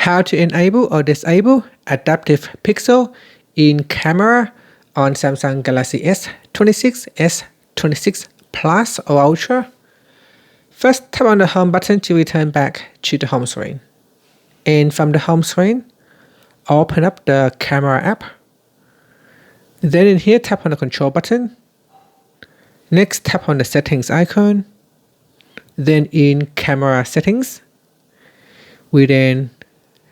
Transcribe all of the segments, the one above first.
how to enable or disable adaptive pixel in camera on Samsung Galaxy S26, S26 Plus or Ultra. First, tap on the home button to return back to the home screen. And from the home screen, open up the camera app. Then in here, tap on the control button. Next, tap on the settings icon. Then in camera settings, we then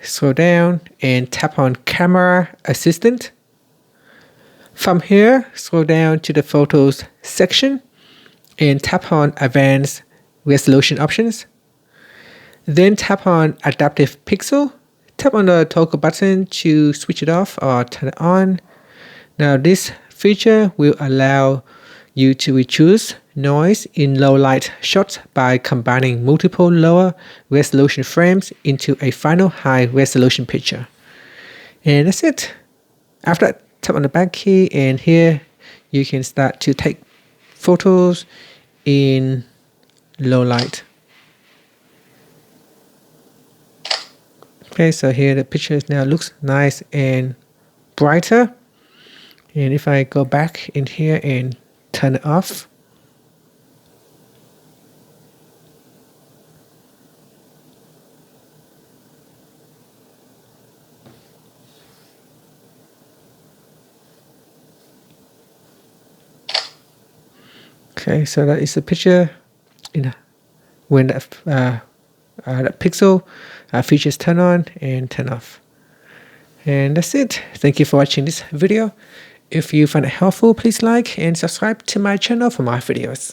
scroll down and tap on camera assistant. From here, scroll down to the photos section and tap on advanced resolution options. Then tap on adaptive pixel. Tap on the toggle button to switch it off or turn it on. Now this feature will allow you to reduce noise in low light shots by combining multiple lower resolution frames into a final high resolution picture. And that's it. After that, tap on the back key and here you can start to take photos in low light. Okay, so here the picture now looks nice and brighter. And if I go back in here and turn it off, okay, so that is the picture when the pixel features turn on and turn off. And that's it. Thank you for watching this video. If you find it helpful, please like and subscribe to my channel for more videos.